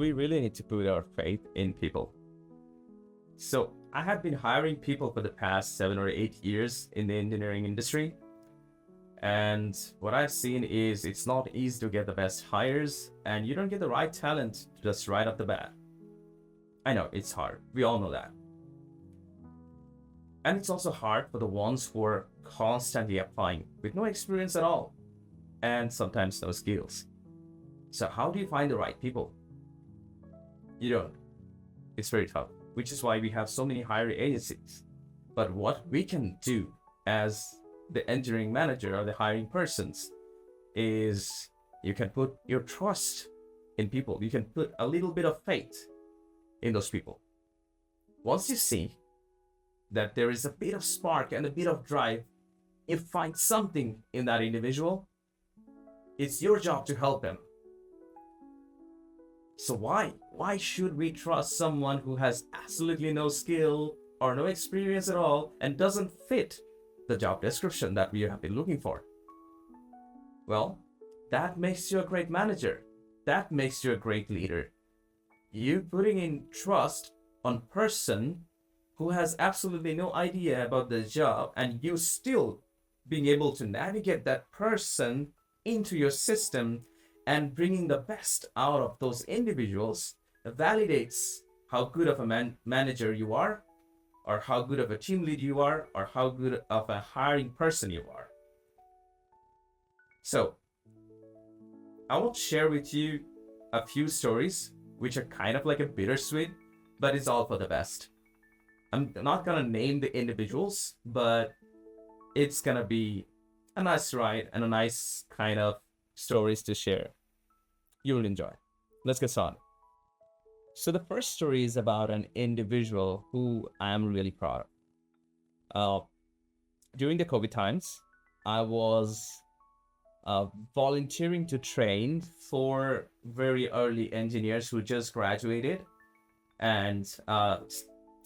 we really need to put our faith in people. So I have been hiring people for the past 7 or 8 years in the engineering industry. And what I've seen is it's not easy to get the best hires, and you don't get the right talent just right off the bat. I know it's hard. We all know that. And it's also hard for the ones who are constantly applying with no experience at all and sometimes no skills. So, how do you find the right people? You don't. It's very tough, which is why we have so many hiring agencies. But what we can do as the engineering manager or the hiring persons is you can put your trust in people. You can put a little bit of faith in those people. Once you see that there is a bit of spark and a bit of drive, you find something in that individual, it's your job to help them. So why should we trust someone who has absolutely no skill or no experience at all and doesn't fit the job description that we have been looking for? Well, that makes you a great manager. That makes you a great leader. You putting in trust on person who has absolutely no idea about the job, and you still being able to navigate that person into your system and bringing the best out of those individuals validates how good of a manager you are, or how good of a team lead you are, or how good of a hiring person you are. So, I will share with you a few stories which are kind of like a bittersweet, but it's all for the best. I'm not gonna name the individuals, but it's gonna be a nice ride and a nice kind of stories to share. You will enjoy. Let's get started. So the first story is about an individual who I am really proud of. During the COVID times, I was volunteering to train for very early engineers who just graduated, and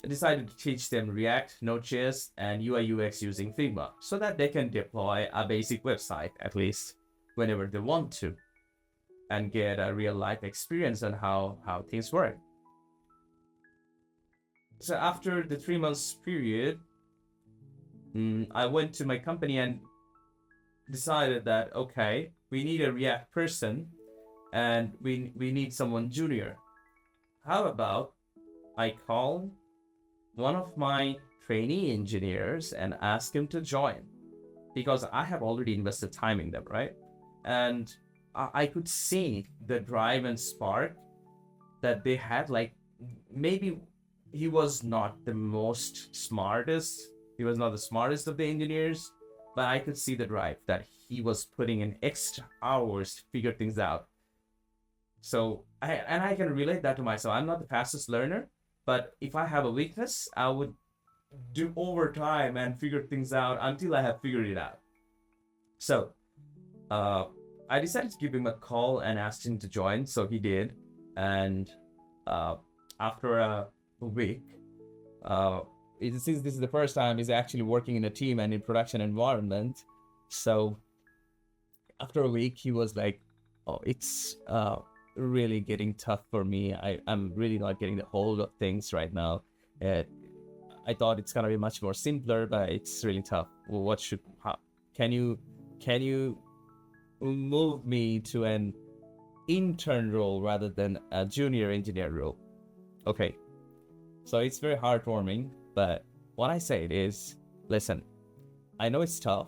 decided to teach them React, Node.js, and UI UX using Figma so that they can deploy a basic website at least whenever they want to and get a real life experience on how things work. So after the 3 months period, I went to my company and decided that, okay, we need a React person and we need someone junior. How about I call one of my trainee engineers and ask him to join, because I have already invested time in them, right? And I could see the drive and spark that they had. Like, maybe he was not the smartest of the engineers, but I could see the drive that he was putting in extra hours to figure things out. So I can relate that to myself. I'm not the fastest learner, but if I have a weakness, I would do overtime and figure things out until I have figured it out. So I decided to give him a call and asked him to join. So he did. And after a week, since this is the first time he's actually working in a team and in production environment, so after a week, he was like, oh, it's really getting tough for me. I'm really not getting the hold of things right now. I thought it's gonna be much more simpler, but it's really tough. Well, can you move me to an intern role rather than a junior engineer role? Okay, so it's very heartwarming, but what I say is, listen, I know it's tough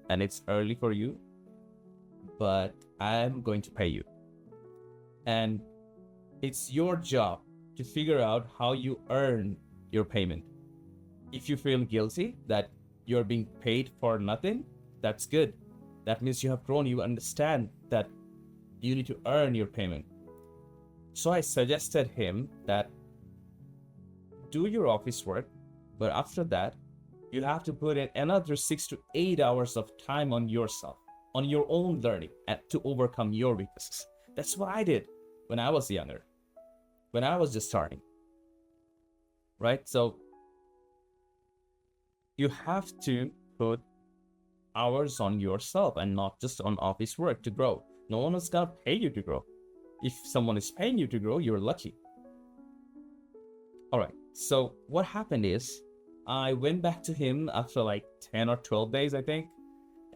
and it's early for you, but I'm going to pay you. And it's your job to figure out how you earn your payment. If you feel guilty that you're being paid for nothing, that's good. That means you have grown. You understand that you need to earn your payment. So I suggested him that do your office work, but after that, you'll have to put in another 6 to 8 hours of time on yourself, on your own learning, and to overcome your weaknesses. That's what I did when I was younger, when I was just starting, right? So you have to put hours on yourself and not just on office work to grow. No one is gonna pay you to grow. If someone is paying you to grow, you're lucky. All right. So what happened is I went back to him after like 10 or 12 days, I think,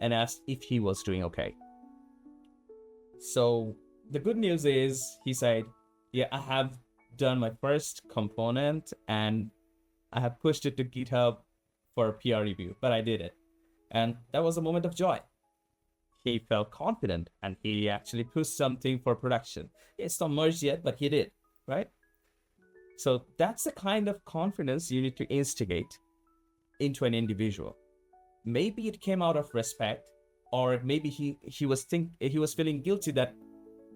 and asked if he was doing okay. So the good news is he said, yeah, I have done my first component and I have pushed it to GitHub for a PR review, but I did it. And that was a moment of joy. He felt confident and he actually pushed something for production. It's not merged yet, but he did, right? So that's the kind of confidence you need to instigate into an individual. Maybe it came out of respect, or maybe he was feeling guilty that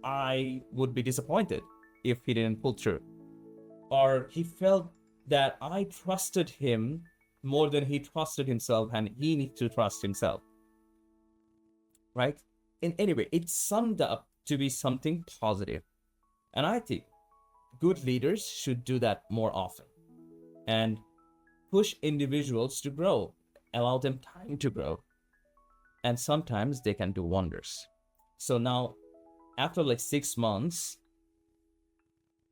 I would be disappointed if he didn't pull through, or he felt that I trusted him more than he trusted himself, and he needs to trust himself, right? In anyway, it summed up to be something positive, and I think good leaders should do that more often and push individuals to grow, allow them time to grow, and sometimes they can do wonders. So now, after like 6 months,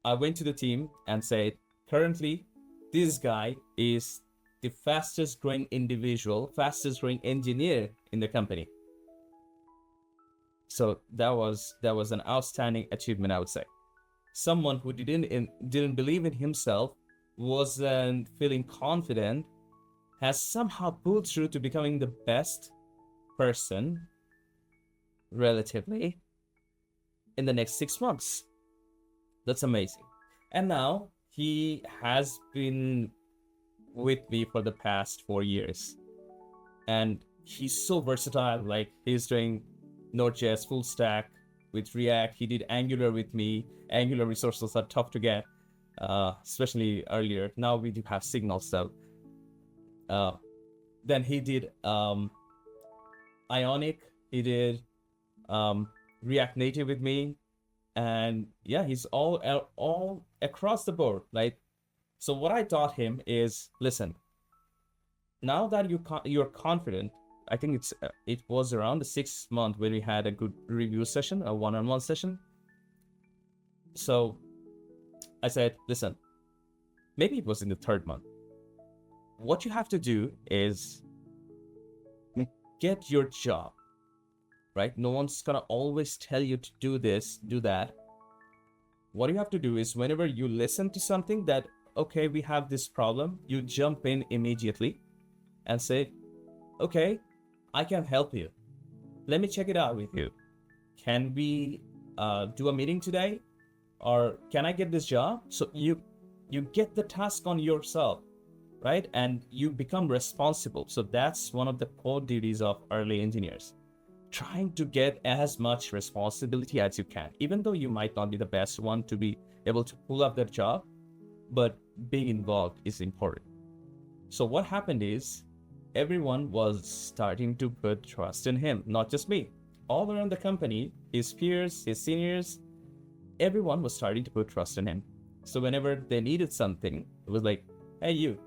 I went to the team and said, currently, this guy is the fastest growing individual, fastest growing engineer in the company. So that was an outstanding achievement, I would say. Someone who didn't believe in himself, wasn't feeling confident, has somehow pulled through to becoming the best person relatively in the next 6 months. That's amazing. And now he has been with me for the past 4 years. And he's so versatile. Like, he's doing Node.js full stack with React. He did Angular with me. Angular resources are tough to get, especially earlier. Now we do have Signal stuff. Then he did Ionic. He did React Native with me. And yeah, he's all across the board. Like, so what I taught him is, listen, now that you're confident, I think it was around the 6th month when we had a good review session, a one-on-one session. So I said, listen, maybe it was in the 3rd month. What you have to do is get your job, right? No one's gonna always tell you to do this, do that. What you have to do is, whenever you listen to something that, okay, we have this problem, you jump in immediately and say, okay, I can help you. Let me check it out with you. Can we do a meeting today? Or can I get this job? So you get the task on yourself, right? And you become responsible. So that's one of the core duties of early engineers. Trying to get as much responsibility as you can, even though you might not be the best one to be able to pull up that job, but being involved is important. So what happened is, everyone was starting to put trust in him, not just me. All around the company, his peers, his seniors, everyone was starting to put trust in him. So whenever they needed something, it was like, hey, you,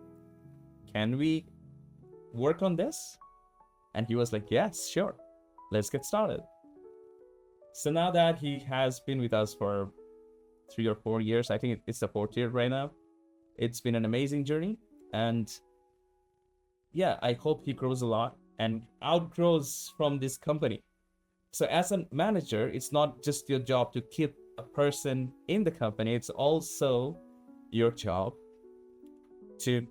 can we work on this? And he was like, yes, sure. Let's get started. So now that he has been with us for 3 or 4 years, I think it's the 4th year right now. It's been an amazing journey. And yeah, I hope he grows a lot and outgrows from this company. So as a manager, it's not just your job to keep a person in the company. It's also your job to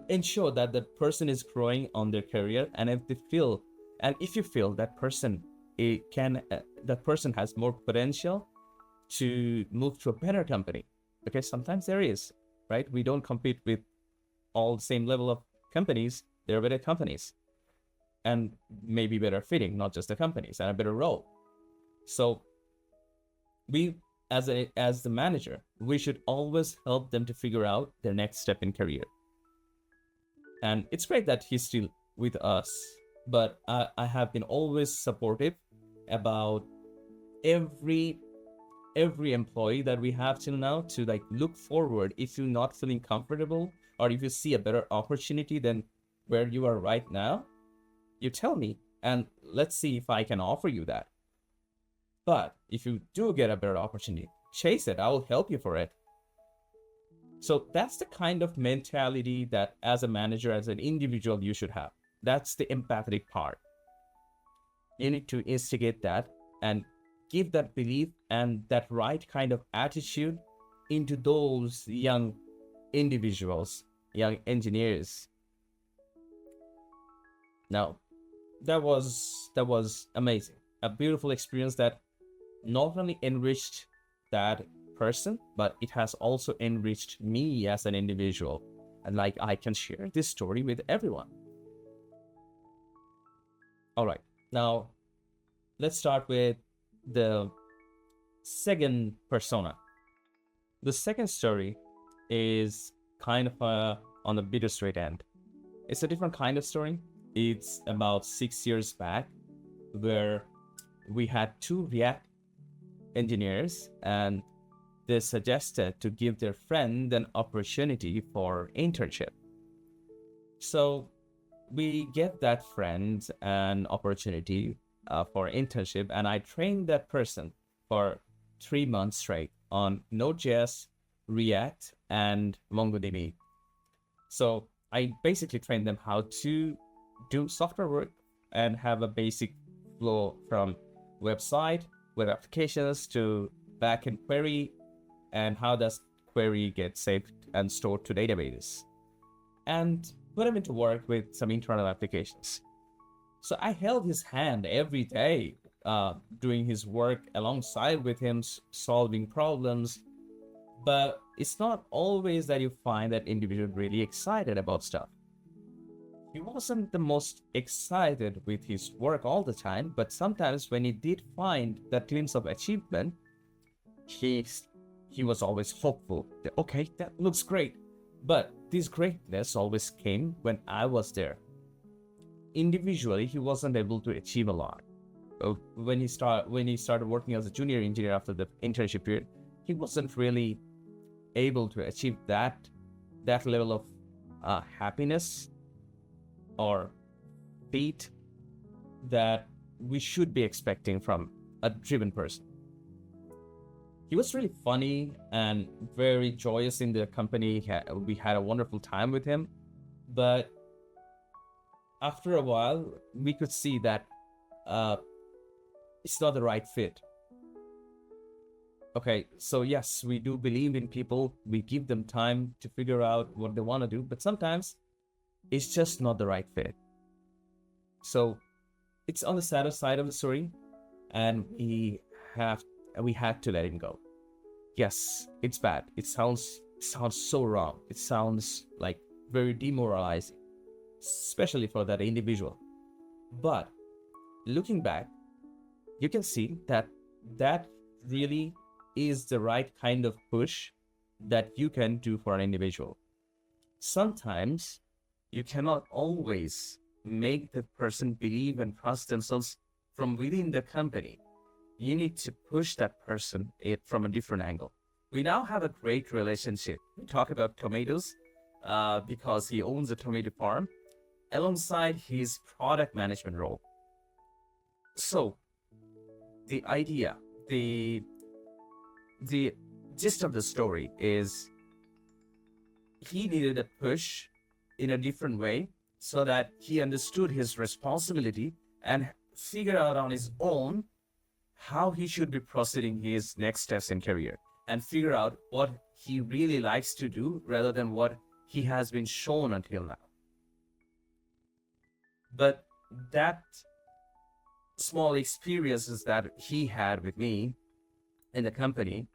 ensure that the person is growing on their career. And if you feel that person that person has more potential to move to a better company, because sometimes there is, right? We don't compete with all the same level of companies. There are better companies and maybe better fitting, not just the companies, and a better role. So we, as the manager, we should always help them to figure out their next step in career. And it's great that he's still with us, but I have been always supportive about every employee that we have till now, to like look forward. If you're not feeling comfortable, or if you see a better opportunity than where you are right now, you tell me, and let's see if I can offer you that. But if you do get a better opportunity, chase it. I will help you for it. So that's the kind of mentality that as a manager, as an individual, you should have. That's the empathetic part. You need to instigate that and give that belief and that right kind of attitude into those young individuals, young engineers. Now, that was amazing. A beautiful experience that not only enriched that person, but it has also enriched me as an individual. And like I can share this story with everyone. All right. Now, let's start with the second persona. The second story is kind of on the bittersweet end. It's a different kind of story. It's about 6 years back where we had two React engineers and they suggested to give their friend an opportunity for internship. So we gave that friend an opportunity for internship, and I trained that person for 3 months straight on Node.js, React, and MongoDB. So I basically trained them how to do software work and have a basic flow from website, web applications to backend query, and how does query get saved and stored to databases, and put them into work with some internal applications. So I held his hand every day, doing his work alongside with him, solving problems. But it's not always that you find that individual really excited about stuff. He wasn't the most excited with his work all the time, but sometimes when he did find that glimpse of achievement, he was always hopeful that, okay, that looks great. But this greatness always came when I was there. Individually, he wasn't able to achieve a lot. When he started working as a junior engineer after the internship period, he wasn't really able to achieve that level of happiness or feat that we should be expecting from a driven person. He was really funny and very joyous in the company. We had a wonderful time with him, but after a while, we could see that it's not the right fit. Okay, so yes, we do believe in people. We give them time to figure out what they want to do, but sometimes it's just not the right fit. So it's on the sadder side of the story, and we had to let him go. Yes, it's bad. It sounds so wrong. It sounds like very demoralizing, especially for that individual. But looking back, you can see that really is the right kind of push that you can do for an individual. Sometimes you cannot always make the person believe and trust themselves from within the company. You need to push that person from a different angle. We now have a great relationship. We talk about tomatoes because he owns a tomato farm alongside his product management role. So the idea, the gist of the story is he needed a push in a different way so that he understood his responsibility and figured out on his own how he should be proceeding his next steps in career and figure out what he really likes to do rather than what he has been shown until now. But that small experiences that he had with me in the company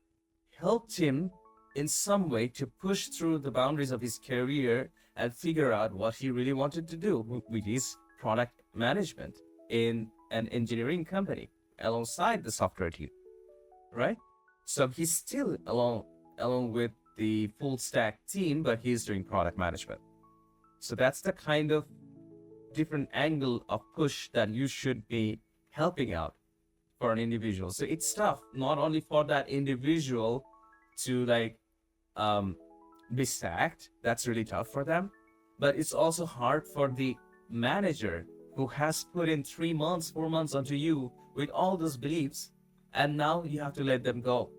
helped him in some way to push through the boundaries of his career and figure out what he really wanted to do with his product management in an engineering company alongside the software team, right? So he's still along with the full stack team, but he's doing product management. So that's the kind of different angle of push that you should be helping out for an individual. So it's tough, not only for that individual to be sacked, that's really tough for them, but it's also hard for the manager who has put in 3 months, 4 months onto you with all those beliefs and now you have to let them go.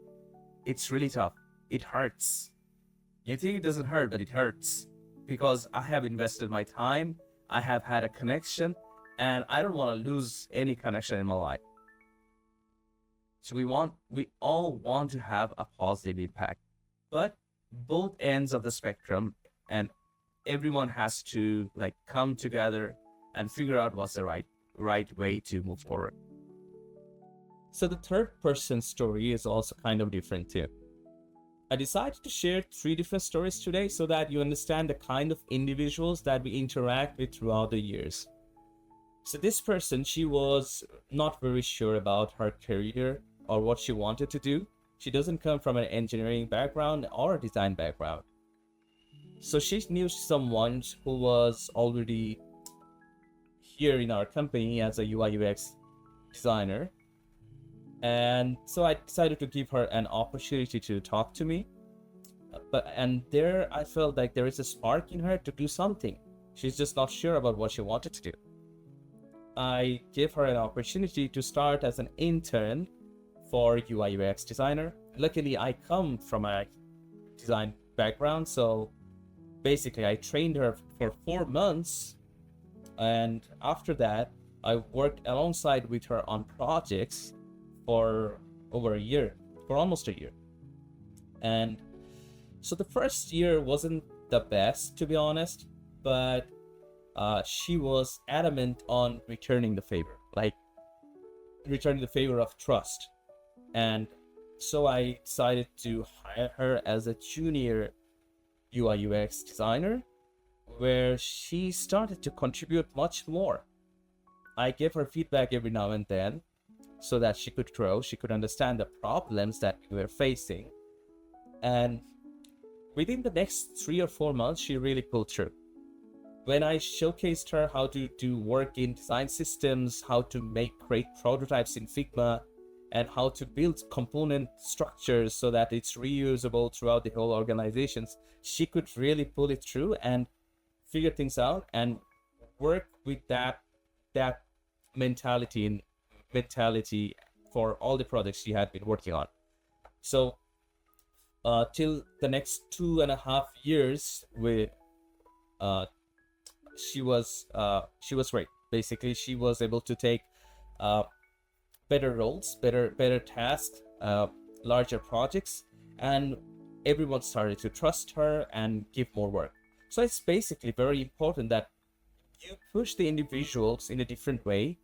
It's really tough. It hurts. You think it doesn't hurt, but it hurts because I have invested my time, I have had a connection, and I don't want to lose any connection in my life. So we all want to have a positive impact, but both ends of the spectrum, and everyone has to like come together and figure out what's the right way to move forward. So the third person story is also kind of different too. I decided to share 3 different stories today so that you understand the kind of individuals that we interact with throughout the years. So this person, she was not very sure about her career or what she wanted to do. She doesn't come from an engineering background or a design background. So she knew someone who was already here in our company as a UI UX designer. And so I decided to give her an opportunity to talk to me. And there I felt like there is a spark in her to do something. She's just not sure about what she wanted to do. I gave her an opportunity to start as an intern for UI UX designer. Luckily, I come from a design background, so basically I trained her for 4 months, and after that I worked alongside with her on projects for over a year, for almost a year. And so the first year wasn't the best, to be honest, but she was adamant on returning the favor, like returning the favor of trust. And so I decided to hire her as a junior UI UX designer, where she started to contribute much more. I gave her feedback every now and then so that she could grow, she could understand the problems that we were facing. And within the next 3 or 4 months, she really pulled through. When I showcased her how to do work in design systems, how to make great prototypes in Figma, and how to build component structures so that it's reusable throughout the whole organizations, she could really pull it through and figure things out and work with that mentality for all the projects she had been working on. So till the next 2.5 years, she was great. Basically, she was able to take better roles, better tasks, larger projects, and everyone started to trust her and give more work. So it's basically very important that you push the individuals in a different way.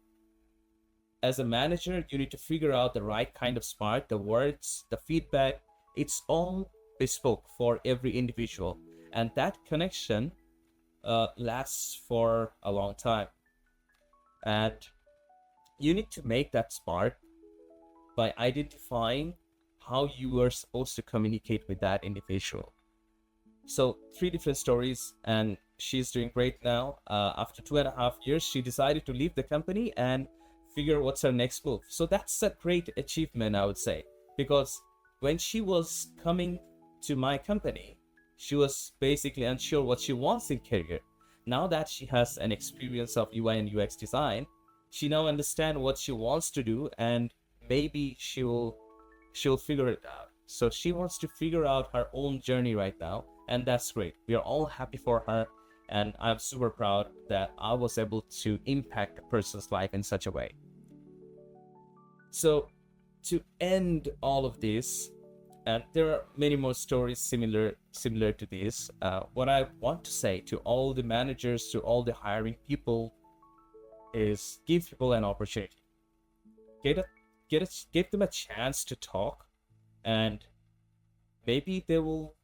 As a manager, you need to figure out the right kind of spark, the words, the feedback. It's all bespoke for every individual, and that connection lasts for a long time. And you need to make that spark by identifying how you are supposed to communicate with that individual. So 3 different stories, and she's doing great now. After 2.5 years, she decided to leave the company and figure what's her next move. So that's a great achievement, I would say, because when she was coming to my company, she was basically unsure what she wants in career. Now that she has an experience of UI and UX design, she now understands what she wants to do, and maybe she'll figure it out. So she wants to figure out her own journey right now, and that's great. We are all happy for her, and I'm super proud that I was able to impact a person's life in such a way. So to end all of this, and there are many more stories similar to this, what I want to say to all the managers, to all the hiring people, is give people an opportunity. Give them a chance to talk, and maybe they will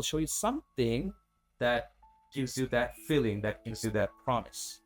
show you something that gives you that feeling, that gives you that promise.